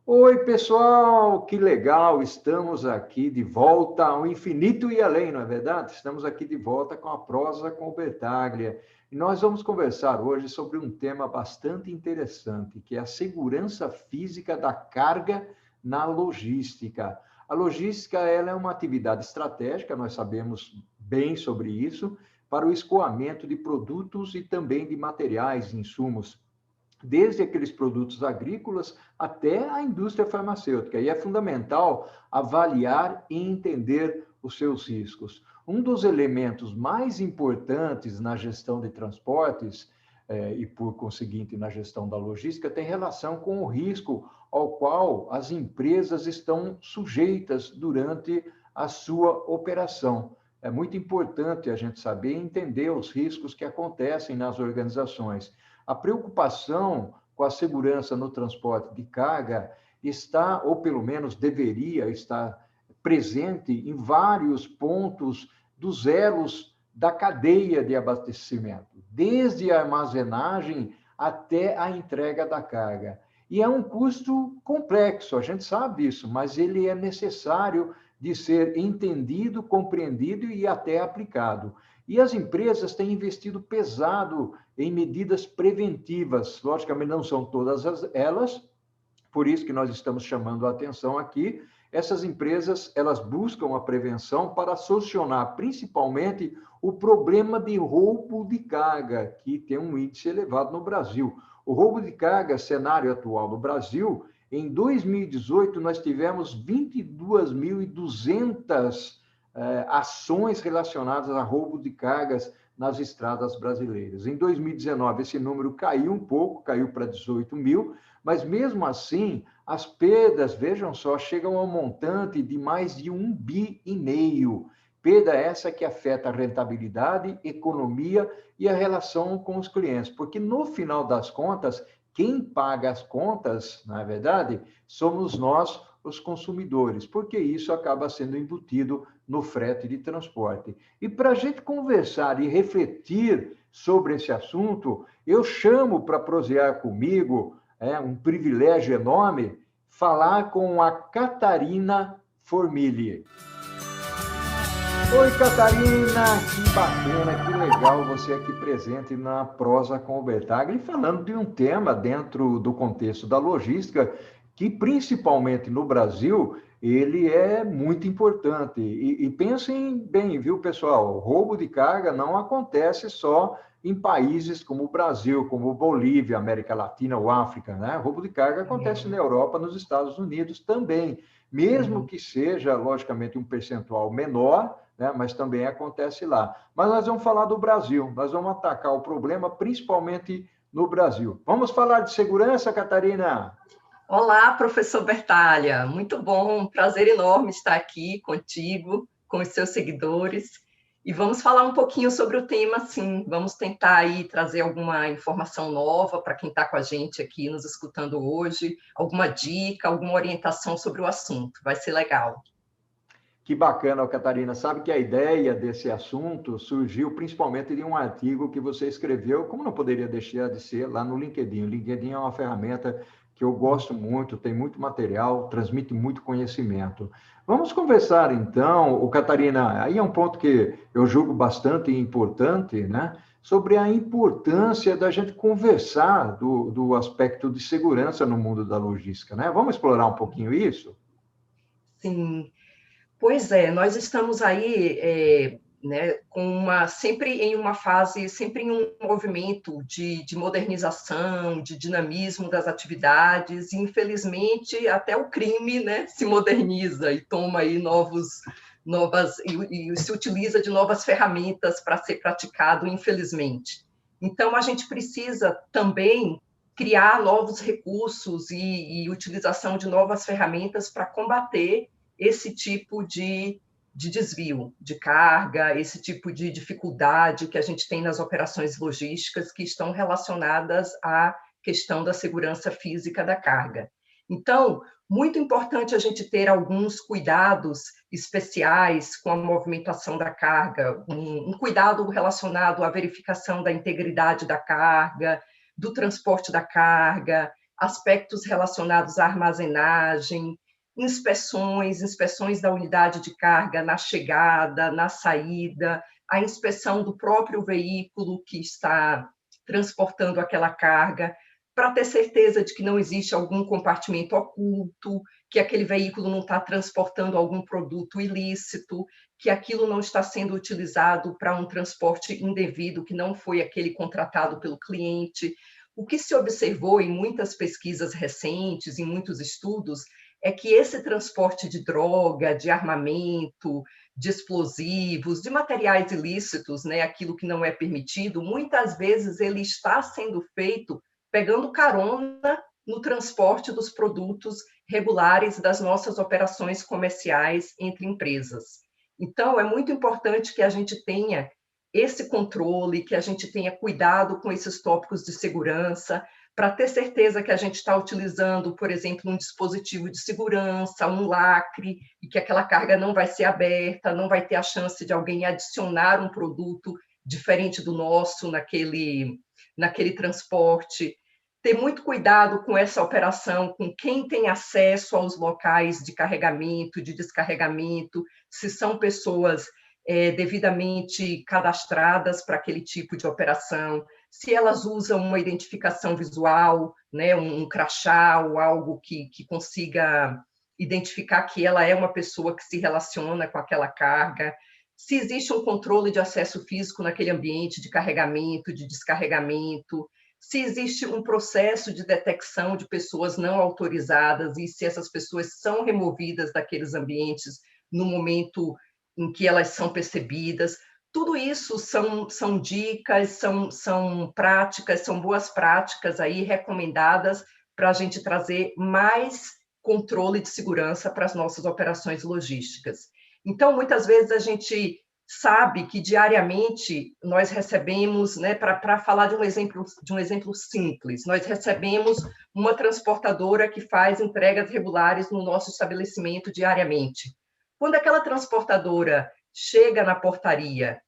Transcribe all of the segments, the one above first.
Oi, pessoal, que legal! Estamos aqui de volta ao infinito e além, não é verdade? Estamos aqui de volta com a prosa com o Bertaglia. E nós vamos conversar hoje sobre um tema bastante interessante, que é a segurança física da carga na logística. A logística, ela é uma atividade estratégica, nós sabemos bem sobre isso, para o escoamento de produtos e também de materiais, insumos, desde aqueles produtos agrícolas até a indústria farmacêutica. E é fundamental avaliar e entender os seus riscos. Um dos elementos mais importantes na gestão de transportes, e por conseguinte na gestão da logística, tem relação com o risco ao qual as empresas estão sujeitas durante a sua operação. É muito importante a gente saber e entender os riscos que acontecem nas organizações. A preocupação com a segurança no transporte de carga está, ou pelo menos deveria estar, presente em vários pontos dos elos da cadeia de abastecimento, desde a armazenagem até a entrega da carga. E é um custo complexo, a gente sabe disso, mas ele é necessário de ser entendido, compreendido e até aplicado. E as empresas têm investido pesado em medidas preventivas. Logicamente, não são todas elas, por isso que nós estamos chamando a atenção aqui. Essas empresas, elas buscam a prevenção para solucionar principalmente o problema de roubo de carga, que tem um índice elevado no Brasil. O roubo de carga, cenário atual no Brasil, em 2018 nós tivemos 22.200 ações relacionadas a roubo de cargas nas estradas brasileiras. Em 2019, esse número caiu um pouco, caiu para 18 mil, mas mesmo assim, as perdas, vejam só, chegam ao montante de mais de 1,5 bi. Perda essa que afeta a rentabilidade, economia e a relação com os clientes, porque no final das contas, quem paga as contas, na verdade, somos nós, os consumidores, porque isso acaba sendo embutido no frete de transporte. E para a gente conversar e refletir sobre esse assunto, eu chamo para prosear comigo, é um privilégio enorme, falar com a Catarina Formigli. Oi, Catarina, que bacana, que legal você aqui presente na Prosa com o Bertaglia, falando de um tema dentro do contexto da logística, que principalmente no Brasil, ele é muito importante. E pensem bem, viu, pessoal? O roubo de carga não acontece só em países como o Brasil, como Bolívia, América Latina ou África, né? O roubo de carga acontece na Europa, nos Estados Unidos também, mesmo que seja, logicamente, um percentual menor, né? Mas também acontece lá. Mas nós vamos falar do Brasil, nós vamos atacar o problema principalmente no Brasil. Vamos falar de segurança, Catarina? Olá, professor Bertaglia, muito bom, um prazer enorme estar aqui contigo, com os seus seguidores, e vamos falar um pouquinho sobre o tema, sim, vamos tentar aí trazer alguma informação nova para quem está com a gente aqui nos escutando hoje, alguma dica, alguma orientação sobre o assunto, vai ser legal. Que bacana, Catarina. Sabe que a ideia desse assunto surgiu principalmente de um artigo que você escreveu, como não poderia deixar de ser, lá no LinkedIn. O LinkedIn é uma ferramenta que eu gosto muito, tem muito material, transmite muito conhecimento. Vamos conversar então, o Catarina, aí é um ponto que eu julgo bastante importante, né? Sobre a importância da gente conversar do aspecto de segurança no mundo da logística, né? Vamos explorar um pouquinho isso? Sim. Pois é, nós estamos aí, né, sempre em uma fase, sempre em um movimento de modernização, de dinamismo das atividades, e infelizmente até o crime, né, se moderniza e toma aí e se utiliza de novas ferramentas para ser praticado, infelizmente. Então, a gente precisa também criar novos recursos e utilização de novas ferramentas para combater esse tipo de desvio de carga, esse tipo de dificuldade que a gente tem nas operações logísticas que estão relacionadas à questão da segurança física da carga. Então, muito importante a gente ter alguns cuidados especiais com a movimentação da carga, um cuidado relacionado à verificação da integridade da carga, do transporte da carga, aspectos relacionados à armazenagem, inspeções da unidade de carga na chegada, na saída, a inspeção do próprio veículo que está transportando aquela carga, para ter certeza de que não existe algum compartimento oculto, que aquele veículo não está transportando algum produto ilícito, que aquilo não está sendo utilizado para um transporte indevido, que não foi aquele contratado pelo cliente. O que se observou em muitas pesquisas recentes, em muitos estudos, é que esse transporte de droga, de armamento, de explosivos, de materiais ilícitos, né, aquilo que não é permitido, muitas vezes ele está sendo feito pegando carona no transporte dos produtos regulares das nossas operações comerciais entre empresas. Então, é muito importante que a gente tenha esse controle, que a gente tenha cuidado com esses tópicos de segurança, para ter certeza que a gente está utilizando, por exemplo, um dispositivo de segurança, um lacre, e que aquela carga não vai ser aberta, não vai ter a chance de alguém adicionar um produto diferente do nosso naquele transporte. Ter muito cuidado com essa operação, com quem tem acesso aos locais de carregamento, de descarregamento, se são pessoas devidamente cadastradas para aquele tipo de operação, se elas usam uma identificação visual, né, um crachá ou algo que consiga identificar que ela é uma pessoa que se relaciona com aquela carga, se existe um controle de acesso físico naquele ambiente de carregamento, de descarregamento, se existe um processo de detecção de pessoas não autorizadas e se essas pessoas são removidas daqueles ambientes no momento em que elas são percebidas. Tudo isso são dicas, são práticas, são boas práticas aí recomendadas para a gente trazer mais controle de segurança para as nossas operações logísticas. Então, muitas vezes a gente sabe que diariamente nós recebemos, né, para falar de um exemplo simples, nós recebemos uma transportadora que faz entregas regulares no nosso estabelecimento diariamente. Quando aquela transportadora chega na portaria,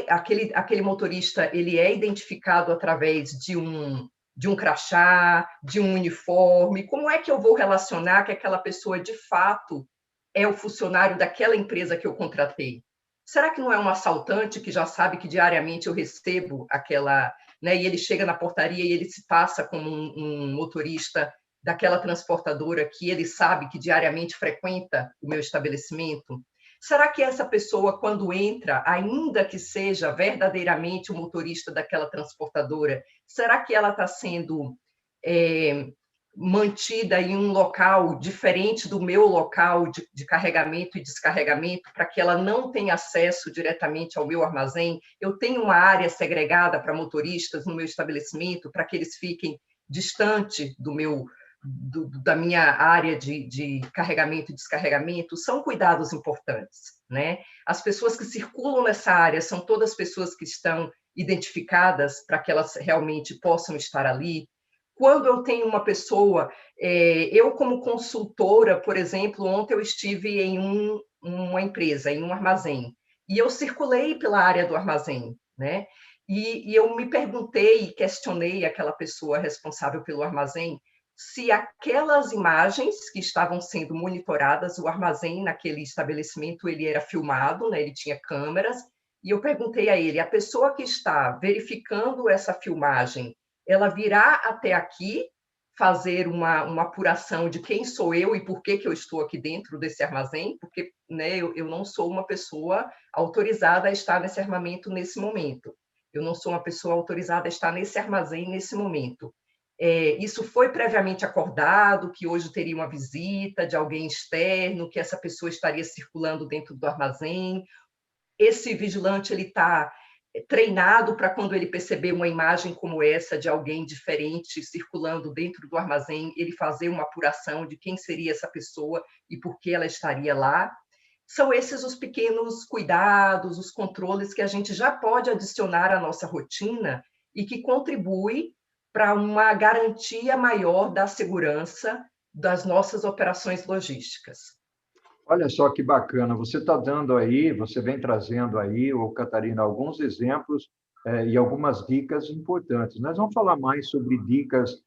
aquele motorista, ele é identificado através de um crachá, de um uniforme. Como é que eu vou relacionar que aquela pessoa de fato é o funcionário daquela empresa que eu contratei? Será que não é um assaltante que já sabe que diariamente eu recebo aquela, né, e ele chega na portaria e ele se passa como um motorista daquela transportadora que ele sabe que diariamente frequenta o meu estabelecimento? Será que essa pessoa, quando entra, ainda que seja verdadeiramente o motorista daquela transportadora, será que ela está sendo mantida em um local diferente do meu local de carregamento e descarregamento, para que ela não tenha acesso diretamente ao meu armazém? Eu tenho uma área segregada para motoristas no meu estabelecimento, para que eles fiquem distante da minha área de carregamento e descarregamento. São cuidados importantes, né? As pessoas que circulam nessa área são todas pessoas que estão identificadas para que elas realmente possam estar ali. Quando eu tenho uma pessoa, eu como consultora, por exemplo, ontem eu estive em uma empresa, em um armazém, e eu circulei pela área do armazém, né? E eu me perguntei e questionei aquela pessoa responsável pelo armazém se aquelas imagens que estavam sendo monitoradas, o armazém naquele estabelecimento, ele era filmado, né? Ele tinha câmeras, e eu perguntei a ele, a pessoa que está verificando essa filmagem, ela virá até aqui fazer uma apuração de quem sou eu e por que eu estou aqui dentro desse armazém, porque, né, eu não sou uma pessoa autorizada a estar nesse armamento nesse momento. Eu não sou uma pessoa autorizada a estar nesse armazém nesse momento. Isso foi previamente acordado, que hoje teria uma visita de alguém externo, que essa pessoa estaria circulando dentro do armazém. Esse vigilante ele está treinado para quando ele perceber uma imagem como essa de alguém diferente circulando dentro do armazém, ele fazer uma apuração de quem seria essa pessoa e por que ela estaria lá. São esses os pequenos cuidados, os controles que a gente já pode adicionar à nossa rotina e que contribui para uma garantia maior da segurança das nossas operações logísticas. Olha só que bacana, você está dando aí, você vem trazendo aí, Catarina, alguns exemplos e algumas dicas importantes. Nós vamos falar mais sobre dicas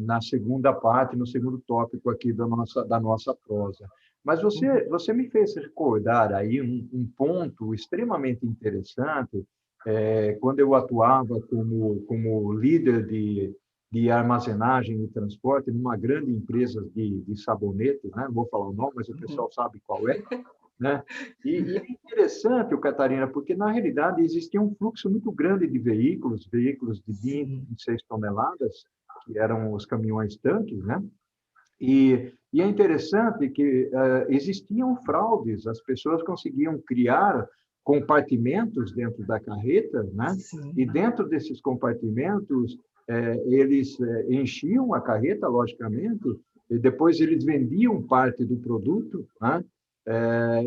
na segunda parte, no segundo tópico aqui da nossa prosa. Mas você me fez recordar aí um ponto extremamente interessante, quando eu atuava como líder de armazenagem e transporte numa grande empresa de sabonete, né? Não vou falar o nome, mas o pessoal sabe qual é, né? E é interessante, Catarina, porque, na realidade, existia um fluxo muito grande de veículos de 20, 26 toneladas, que eram os caminhões-tanques, né? E é interessante que existiam fraudes, as pessoas conseguiam criar compartimentos dentro da carreta, né? Sim. E dentro desses compartimentos, eles enchiam a carreta, logicamente, e depois eles vendiam parte do produto, né?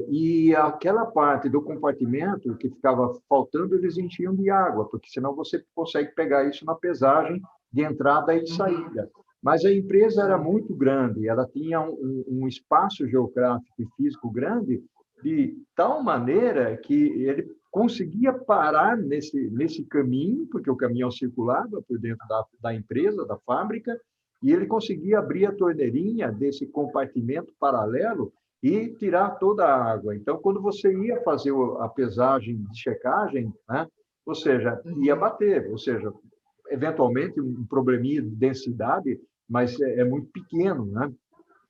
E aquela parte do compartimento que ficava faltando, eles enchiam de água, porque senão você consegue pegar isso na pesagem de entrada e de saída. Mas a empresa era muito grande, ela tinha um espaço geográfico e físico grande, de tal maneira que ele conseguia parar nesse caminho, porque o caminhão circulava por dentro da empresa, da fábrica, e ele conseguia abrir a torneirinha desse compartimento paralelo e tirar toda a água. Então, quando você ia fazer a pesagem de checagem, né, ou seja, ia bater, ou seja, eventualmente um probleminha de densidade, mas é muito pequeno, né?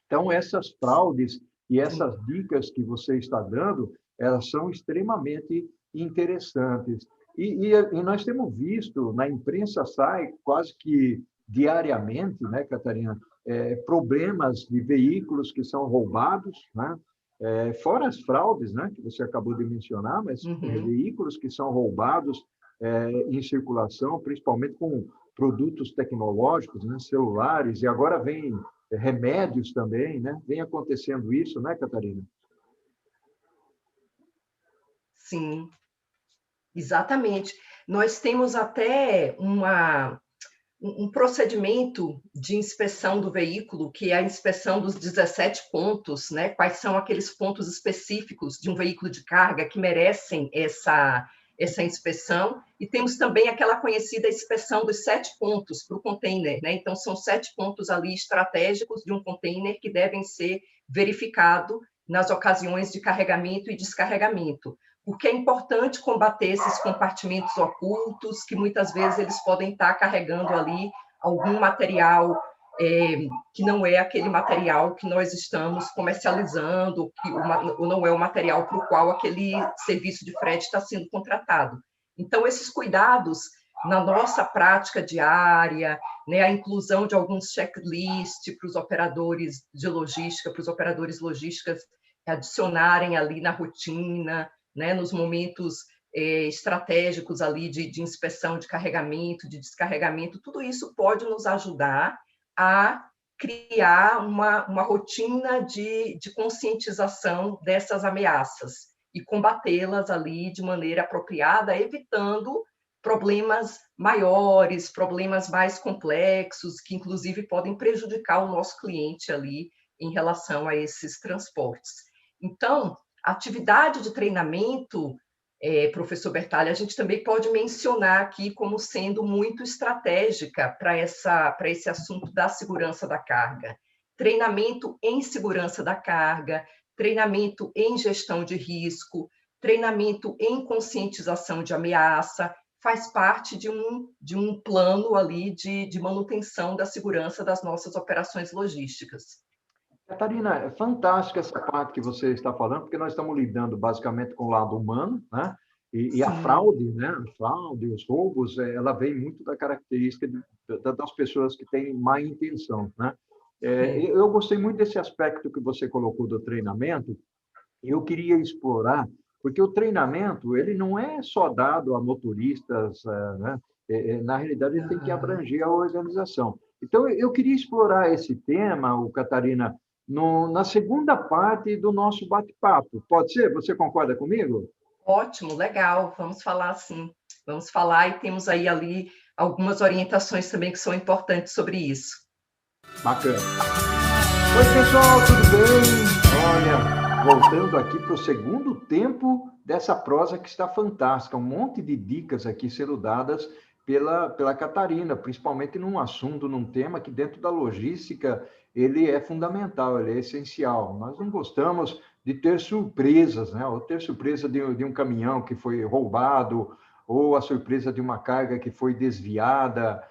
Então, essas fraudes e essas dicas que você está dando, elas são extremamente interessantes. E nós temos visto, na imprensa sai quase que diariamente, né, Catarina, problemas de veículos que são roubados, né? Fora as fraudes, né, que você acabou de mencionar, mas veículos que são roubados em circulação, principalmente com produtos tecnológicos, né, celulares, e agora vem remédios também, né? Vem acontecendo isso, né, Catarina? Sim, exatamente. Nós temos até um procedimento de inspeção do veículo, que é a inspeção dos 17 pontos, né? Quais são aqueles pontos específicos de um veículo de carga que merecem essa inspeção, e temos também aquela conhecida inspeção dos 7 pontos para o container, né? Então, são 7 pontos ali estratégicos de um container que devem ser verificados nas ocasiões de carregamento e descarregamento, porque é importante combater esses compartimentos ocultos, que muitas vezes eles podem estar carregando ali algum material que não é aquele material que nós estamos comercializando, ou não é o material para o qual aquele serviço de frete está sendo contratado. Então, esses cuidados na nossa prática diária, né, a inclusão de alguns checklists para os operadores de logística, para os operadores logísticas adicionarem ali na rotina, né, nos momentos estratégicos ali de inspeção, de carregamento, de descarregamento, tudo isso pode nos ajudar a criar uma rotina de conscientização dessas ameaças e combatê-las ali de maneira apropriada, evitando problemas maiores, problemas mais complexos, que inclusive podem prejudicar o nosso cliente ali em relação a esses transportes. Então, a atividade de treinamento, professor Bertaglia, a gente também pode mencionar aqui como sendo muito estratégica para esse assunto da segurança da carga. Treinamento em segurança da carga, treinamento em gestão de risco, treinamento em conscientização de ameaça, faz parte de um plano ali de manutenção da segurança das nossas operações logísticas. Catarina, é fantástica essa parte que você está falando, porque nós estamos lidando basicamente com o lado humano, né? E a fraude, né? A fraude, os roubos, ela vem muito da característica das pessoas que têm má intenção, né? Eu gostei muito desse aspecto que você colocou do treinamento, e eu queria explorar, porque o treinamento ele não é só dado a motoristas, né? Na realidade, ele tem que abranger a organização. Então, eu queria explorar esse tema, Catarina, na segunda parte do nosso bate-papo. Pode ser? Você concorda comigo? Ótimo, legal. Vamos falar sim. Vamos falar e temos aí ali algumas orientações também que são importantes sobre isso. Bacana. Oi, pessoal, tudo bem? Olha, voltando aqui para o segundo tempo dessa prosa que está fantástica. Um monte de dicas aqui sendo dadas pela Catarina, principalmente num assunto, num tema que dentro da logística ele é fundamental, ele é essencial. Nós não gostamos de ter surpresas, né? Ou ter surpresa de um caminhão que foi roubado, ou a surpresa de uma carga que foi desviada,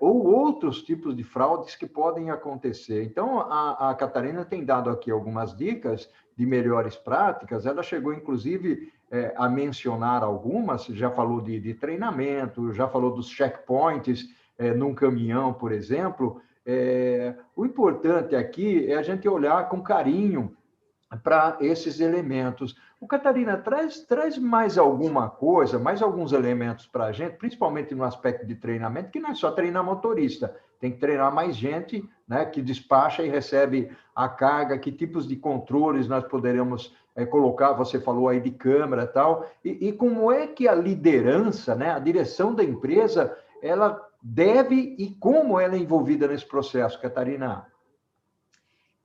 ou outros tipos de fraudes que podem acontecer. Então, a Catarina tem dado aqui algumas dicas de melhores práticas, ela chegou, inclusive, a mencionar algumas, já falou de treinamento, já falou dos checkpoints num caminhão, por exemplo. O importante aqui é a gente olhar com carinho para esses elementos. O Catarina, traz mais alguma coisa, mais alguns elementos para a gente, principalmente no aspecto de treinamento, que não é só treinar motorista, tem que treinar mais gente, né, que despacha e recebe a carga, que tipos de controles nós poderemos colocar, você falou aí de câmera e tal, e como é que a liderança, né, a direção da empresa, ela deve e como ela é envolvida nesse processo, Catarina?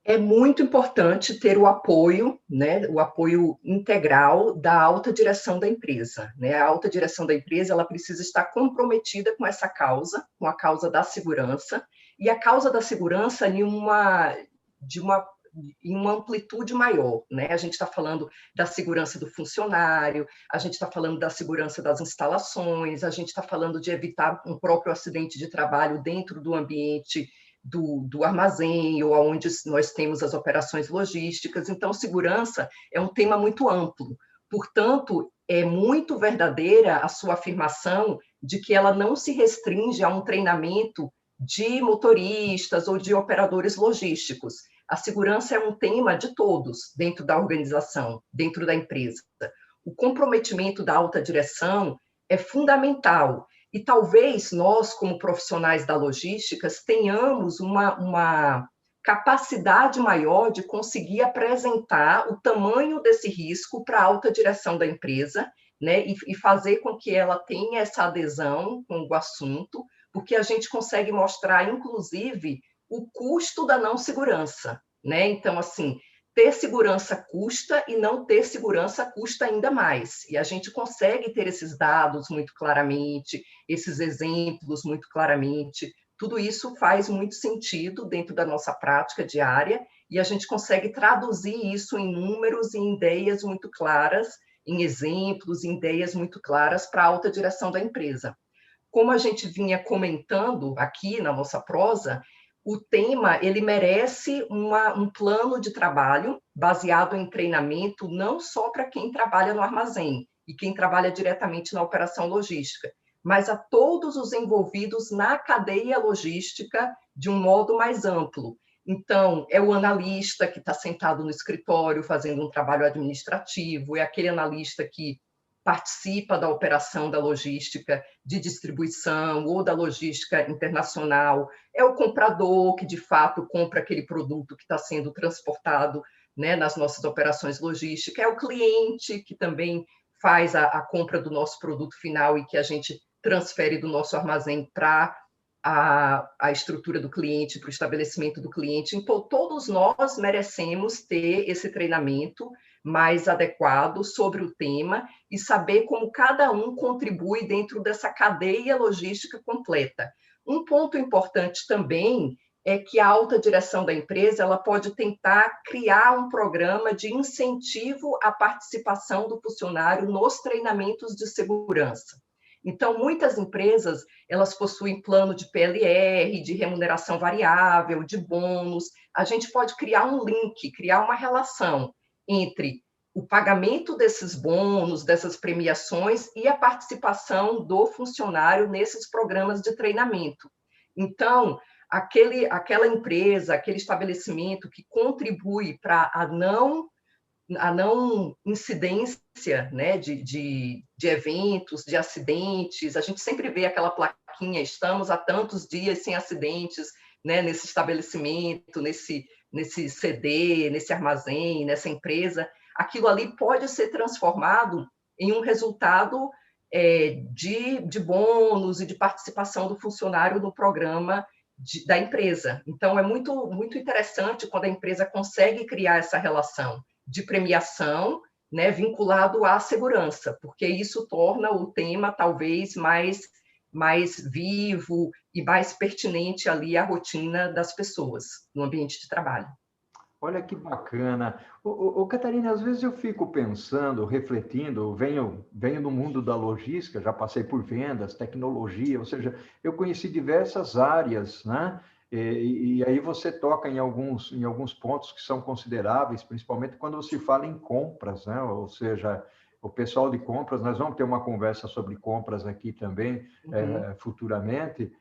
É muito importante ter o apoio, né, o apoio integral da alta direção da empresa, né? A alta direção da empresa, ela precisa estar comprometida com essa causa, com a causa da segurança, e a causa da segurança em uma amplitude maior, né? A gente está falando da segurança do funcionário, a gente está falando da segurança das instalações, a gente está falando de evitar um próprio acidente de trabalho dentro do ambiente do armazém, ou onde nós temos as operações logísticas. Então, segurança é um tema muito amplo. Portanto, é muito verdadeira a sua afirmação de que ela não se restringe a um treinamento de motoristas ou de operadores logísticos. A segurança é um tema de todos dentro da organização, dentro da empresa. O comprometimento da alta direção é fundamental. E talvez nós, como profissionais da logística, tenhamos uma capacidade maior de conseguir apresentar o tamanho desse risco para a alta direção da empresa, né, e fazer com que ela tenha essa adesão com o assunto, porque a gente consegue mostrar, inclusive, o custo da não segurança, né? Então, assim, ter segurança custa e não ter segurança custa ainda mais. E a gente consegue ter esses dados muito claramente, esses exemplos muito claramente. Tudo isso faz muito sentido dentro da nossa prática diária e a gente consegue traduzir isso em números e em ideias muito claras, em exemplos, em ideias muito claras para a alta direção da empresa. Como a gente vinha comentando aqui na nossa prosa, o tema ele merece um plano de trabalho baseado em treinamento não só para quem trabalha no armazém e quem trabalha diretamente na operação logística, mas a todos os envolvidos na cadeia logística de um modo mais amplo. Então, é o analista que está sentado no escritório fazendo um trabalho administrativo, é aquele analista que participa da operação da logística de distribuição ou da logística internacional, é o comprador que, de fato, compra aquele produto que está sendo transportado, né, nas nossas operações logísticas, é o cliente que também faz a compra do nosso produto final e que a gente transfere do nosso armazém para a estrutura do cliente, para o estabelecimento do cliente. Então, todos nós merecemos ter esse treinamento mais adequado sobre o tema e saber como cada um contribui dentro dessa cadeia logística completa. Um ponto importante também é que a alta direção da empresa ela pode tentar criar um programa de incentivo à participação do funcionário nos treinamentos de segurança. Então, muitas empresas, elas possuem plano de PLR, de remuneração variável, de bônus. A gente pode criar um link, criar uma relação entre o pagamento desses bônus, dessas premiações e a participação do funcionário nesses programas de treinamento. Então, aquela empresa, aquele estabelecimento que contribui para a não incidência, né, de eventos, de acidentes. A gente sempre vê aquela plaquinha, estamos há tantos dias sem acidentes, né, nesse estabelecimento, nesse CD, nesse armazém, nessa empresa. Aquilo ali pode ser transformado em um resultado de bônus e de participação do funcionário no programa da empresa. Então, é muito, muito interessante quando a empresa consegue criar essa relação de premiação, né, vinculado à segurança, porque isso torna o tema talvez mais mais vivo e mais pertinente ali à rotina das pessoas no ambiente de trabalho. Olha que bacana. Catarina, às vezes eu fico pensando, refletindo, venho do mundo da logística, já passei por vendas, tecnologia, ou seja, eu conheci diversas áreas, né? E aí você toca em alguns pontos que são consideráveis, principalmente quando se fala em compras, né? Ou seja, o pessoal de compras, nós vamos ter uma conversa sobre compras aqui também, futuramente,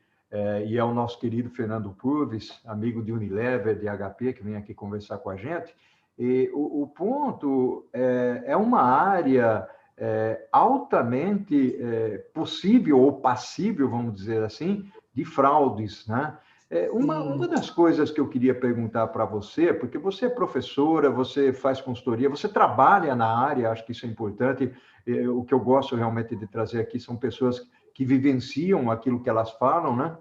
e é o nosso querido Fernando Purvis, amigo de Unilever, de HP, que vem aqui conversar com a gente. E o ponto é uma área altamente possível ou passível, vamos dizer assim, de fraudes, né? Uma das coisas que eu queria perguntar para você, porque você é professora, você faz consultoria, você trabalha na área, acho que isso é importante. O que eu gosto realmente de trazer aqui são pessoas que vivenciam aquilo que elas falam, né?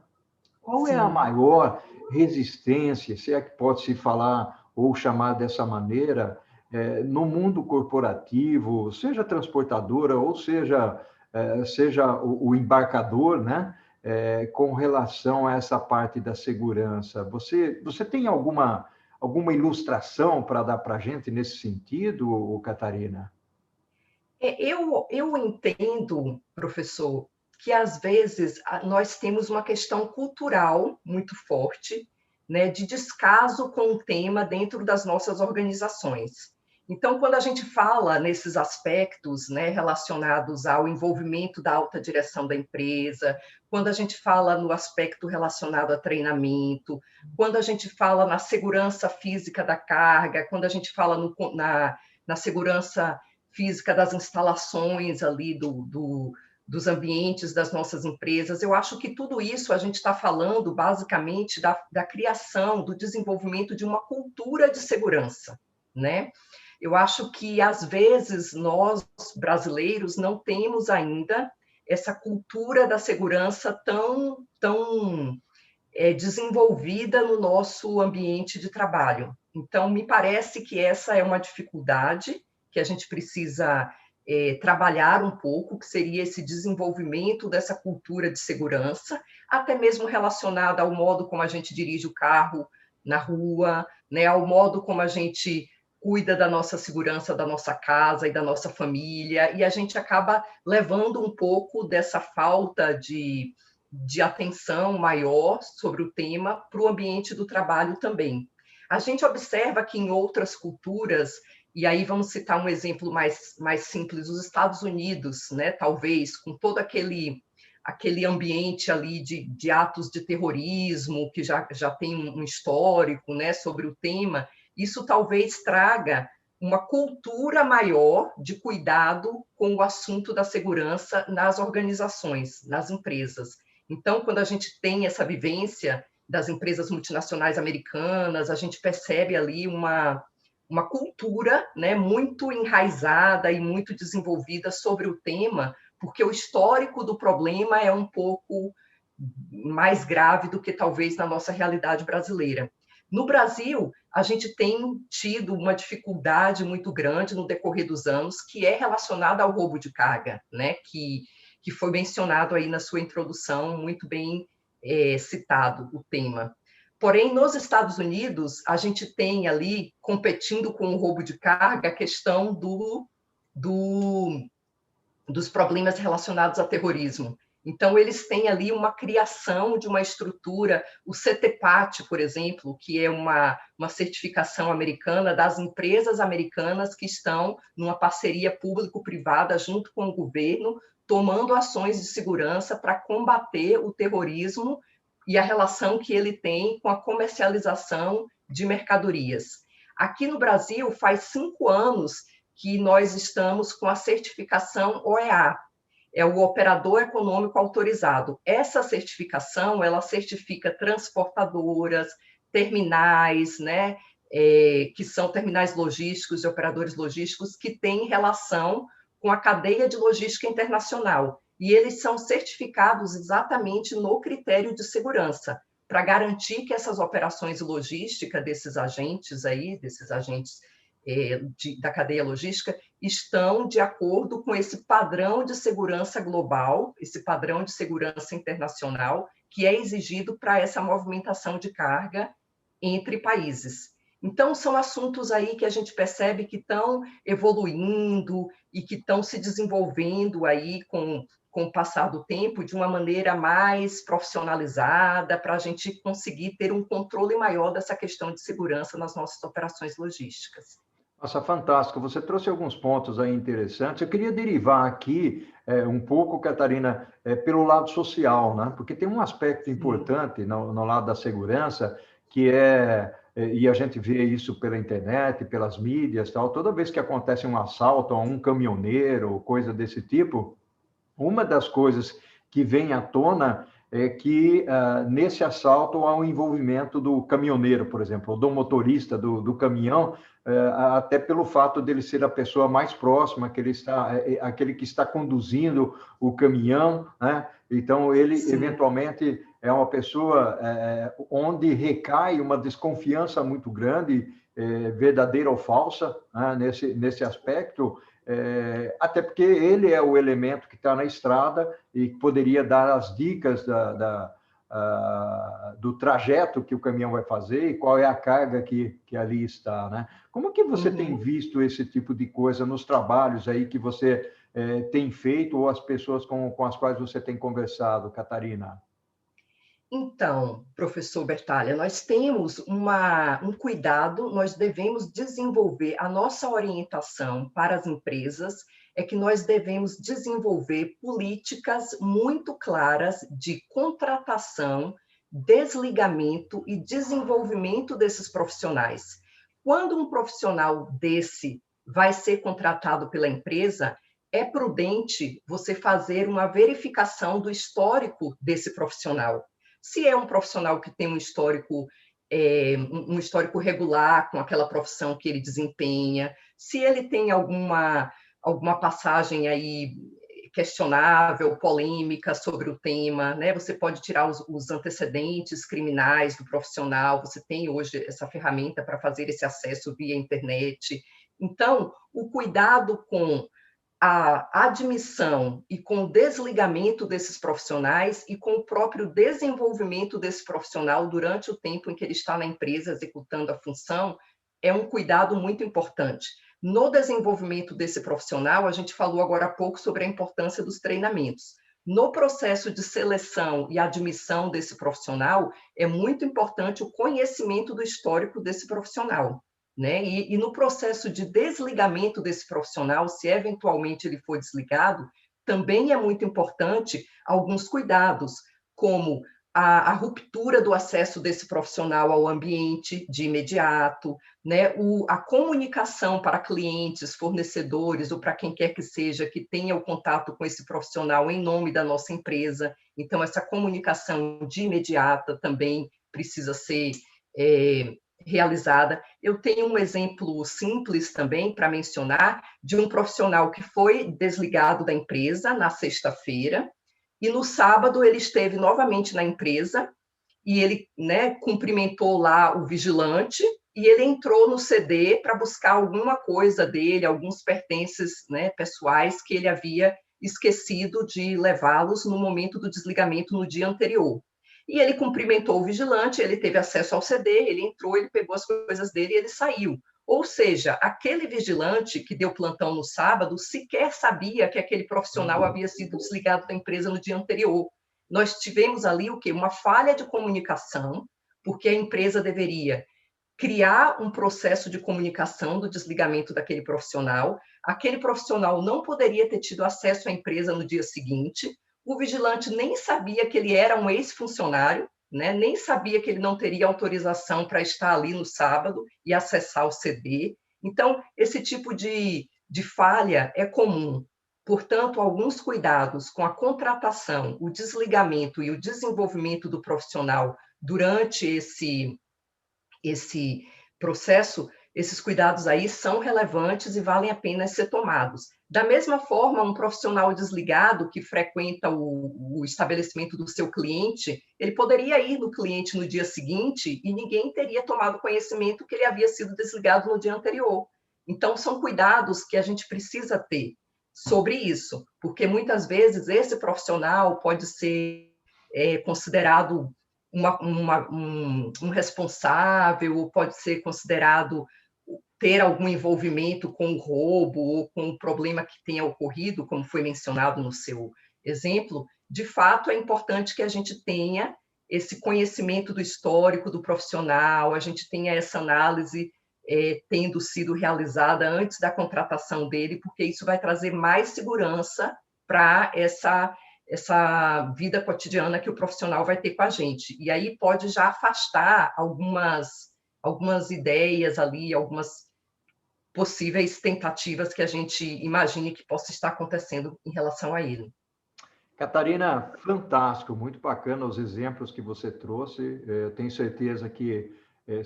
Qual é a maior resistência, se é que pode se falar ou chamar dessa maneira, no mundo corporativo, seja transportadora ou seja o embarcador, né? Com relação a essa parte da segurança? Você tem alguma ilustração para dar para a gente nesse sentido, Catarina? Eu entendo, professor, que às vezes nós temos uma questão cultural muito forte, né, de descaso com o tema dentro das nossas organizações. Então, quando a gente fala nesses aspectos, né, relacionados ao envolvimento da alta direção da empresa, quando a gente fala no aspecto relacionado a treinamento, quando a gente fala na segurança física da carga, quando a gente fala na segurança física das instalações ali dos ambientes das nossas empresas. Eu acho que tudo isso a gente está falando basicamente da criação, do desenvolvimento de uma cultura de segurança, né? Eu acho que às vezes nós brasileiros não temos ainda essa cultura da segurança tão desenvolvida no nosso ambiente de trabalho. Então, me parece que essa é uma dificuldade que a gente precisa trabalhar um pouco, que seria esse desenvolvimento dessa cultura de segurança, até mesmo relacionada ao modo como a gente dirige o carro na rua, né, ao modo como a gente cuida da nossa segurança, da nossa casa e da nossa família, e a gente acaba levando um pouco dessa falta de atenção maior sobre o tema para o ambiente do trabalho também. A gente observa que em outras culturas, e aí vamos citar um exemplo mais simples, os Estados Unidos, né, talvez, com todo aquele ambiente ali de atos de terrorismo, que já tem um histórico, né, sobre o tema, isso talvez traga uma cultura maior de cuidado com o assunto da segurança nas organizações, nas empresas. Então, quando a gente tem essa vivência das empresas multinacionais americanas, a gente percebe ali uma cultura, né, muito enraizada e muito desenvolvida sobre o tema, porque o histórico do problema é um pouco mais grave do que talvez na nossa realidade brasileira. No Brasil, a gente tem tido uma dificuldade muito grande no decorrer dos anos, que é relacionada ao roubo de carga, né, que foi mencionado aí na sua introdução, muito bem citado o tema. Porém, nos Estados Unidos, a gente tem ali, competindo com o roubo de carga, a questão dos problemas relacionados a terrorismo. Então, eles têm ali uma criação de uma estrutura, o CTPAT, por exemplo, que é uma certificação americana das empresas americanas que estão numa parceria público-privada junto com o governo, tomando ações de segurança para combater o terrorismo e a relação que ele tem com a comercialização de mercadorias. Aqui no Brasil, faz 5 anos que nós estamos com a certificação OEA, é o Operador Econômico Autorizado. Essa certificação, ela certifica transportadoras, terminais, né, que são terminais logísticos e operadores logísticos que têm relação com a cadeia de logística internacional. E eles são certificados exatamente no critério de segurança, para garantir que essas operações de logística desses agentes da cadeia logística estão de acordo com esse padrão de segurança global, esse padrão de segurança internacional que é exigido para essa movimentação de carga entre países. Então, são assuntos aí que a gente percebe que estão evoluindo e que estão se desenvolvendo aí com o passar do tempo de uma maneira mais profissionalizada, para a gente conseguir ter um controle maior dessa questão de segurança nas nossas operações logísticas. Nossa, fantástico. Você trouxe alguns pontos aí interessantes. Eu queria derivar aqui um pouco, Catarina, pelo lado social, né? Porque tem um aspecto importante no lado da segurança, que e a gente vê isso pela internet, pelas mídias, tal. Toda vez que acontece um assalto a um caminhoneiro, coisa desse tipo, uma das coisas que vem à tona é que nesse assalto há um envolvimento do caminhoneiro, por exemplo, ou do motorista do caminhão, até pelo fato dele ser a pessoa mais próxima, que ele aquele que está conduzindo o caminhão, né? Então, ele, sim, eventualmente, é uma pessoa onde recai uma desconfiança muito grande, verdadeira ou falsa, né? Nesse aspecto, até porque ele é o elemento que está na estrada e poderia dar as dicas do trajeto que o caminhão vai fazer e qual é a carga que ali está, né? Como que você tem visto esse tipo de coisa nos trabalhos aí que você tem feito ou as pessoas com as quais você tem conversado, Catarina? Então, professor Bertalha, nós temos um cuidado, nós devemos desenvolver a nossa orientação para as empresas, é que nós devemos desenvolver políticas muito claras de contratação, desligamento e desenvolvimento desses profissionais. Quando um profissional desse vai ser contratado pela empresa, é prudente você fazer uma verificação do histórico desse profissional. Se é um profissional que tem um histórico regular com aquela profissão que ele desempenha, se ele tem alguma passagem aí questionável, polêmica sobre o tema, né? Você pode tirar os antecedentes criminais do profissional, você tem hoje essa ferramenta para fazer esse acesso via internet. Então, o cuidado com a admissão e com o desligamento desses profissionais e com o próprio desenvolvimento desse profissional durante o tempo em que ele está na empresa executando a função é um cuidado muito importante. No desenvolvimento desse profissional, a gente falou agora há pouco sobre a importância dos treinamentos. No processo de seleção e admissão desse profissional, é muito importante o conhecimento do histórico desse profissional, né? E no processo de desligamento desse profissional, se eventualmente ele for desligado, também é muito importante alguns cuidados, como a ruptura do acesso desse profissional ao ambiente de imediato, né? A comunicação para clientes, fornecedores ou para quem quer que seja que tenha o contato com esse profissional em nome da nossa empresa. Então, essa comunicação de imediata também precisa ser realizada. Eu tenho um exemplo simples também para mencionar de um profissional que foi desligado da empresa na sexta-feira e no sábado ele esteve novamente na empresa e ele, né, cumprimentou lá o vigilante e ele entrou no CD para buscar alguma coisa dele, alguns pertences, né, pessoais que ele havia esquecido de levá-los no momento do desligamento no dia anterior. E ele cumprimentou o vigilante, ele teve acesso ao CD, ele entrou, ele pegou as coisas dele e ele saiu. Ou seja, aquele vigilante que deu plantão no sábado sequer sabia que aquele profissional havia sido desligado da empresa no dia anterior. Nós tivemos ali o quê? Uma falha de comunicação, porque a empresa deveria criar um processo de comunicação do desligamento daquele profissional. Aquele profissional não poderia ter tido acesso à empresa no dia seguinte. O vigilante nem sabia que ele era um ex-funcionário, né? Nem sabia que ele não teria autorização para estar ali no sábado e acessar o CD. Então, esse tipo de falha é comum. Portanto, alguns cuidados com a contratação, o desligamento e o desenvolvimento do profissional durante esse processo, esses cuidados aí são relevantes e valem a pena ser tomados. Da mesma forma, um profissional desligado que frequenta o estabelecimento do seu cliente, ele poderia ir no cliente no dia seguinte e ninguém teria tomado conhecimento que ele havia sido desligado no dia anterior. Então, são cuidados que a gente precisa ter sobre isso, porque muitas vezes esse profissional pode ser considerado um responsável, ou pode ser considerado ter algum envolvimento com o roubo ou com o problema que tenha ocorrido, como foi mencionado no seu exemplo. De fato, é importante que a gente tenha esse conhecimento do histórico do profissional, a gente tenha essa análise tendo sido realizada antes da contratação dele, porque isso vai trazer mais segurança para essa vida cotidiana que o profissional vai ter com a gente. E aí pode já afastar algumas ideias ali, algumas possíveis tentativas que a gente imagine que possa estar acontecendo em relação a ele. Catarina, fantástico, muito bacana os exemplos que você trouxe. Eu tenho certeza que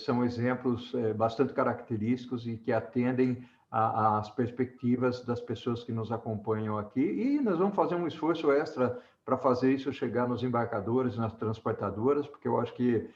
são exemplos bastante característicos e que atendem às perspectivas das pessoas que nos acompanham aqui. E nós vamos fazer um esforço extra para fazer isso chegar nos embarcadores, nas transportadoras, porque eu acho que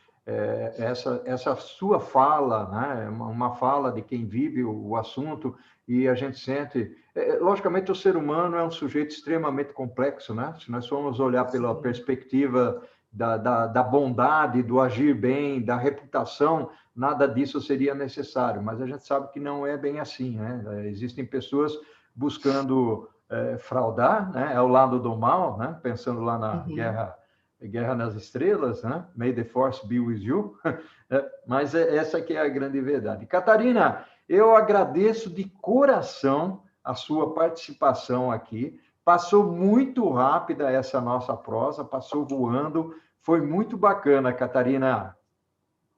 essa sua fala, né, uma fala de quem vive o assunto, e a gente sente... logicamente, o ser humano é um sujeito extremamente complexo, né? Se nós formos olhar pela perspectiva da bondade, do agir bem, da reputação, nada disso seria necessário, mas a gente sabe que não é bem assim, né? Existem pessoas buscando fraudar, né? É o lado do mal, né? Pensando lá na Guerra nas Estrelas, né? May the Force be with you. Mas essa que é a grande verdade. Catarina, eu agradeço de coração a sua participação aqui. Passou muito rápida essa nossa prosa, passou voando. Foi muito bacana, Catarina.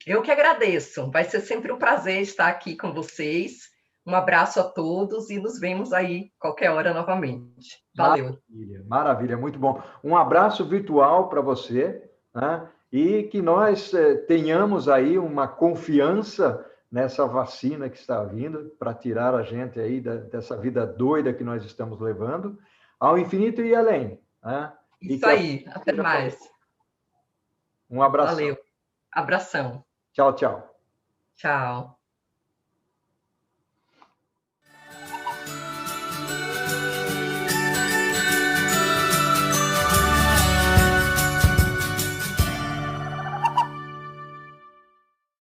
Eu que agradeço. Vai ser sempre um prazer estar aqui com vocês. Um abraço a todos e nos vemos aí qualquer hora novamente. Valeu. Maravilha, maravilha, muito bom. Um abraço virtual para você, né? E que nós tenhamos aí uma confiança nessa vacina que está vindo para tirar a gente aí dessa vida doida que nós estamos levando ao infinito e além, né? Isso aí, até mais. Um abraço. Valeu, abração. Tchau, tchau. Tchau.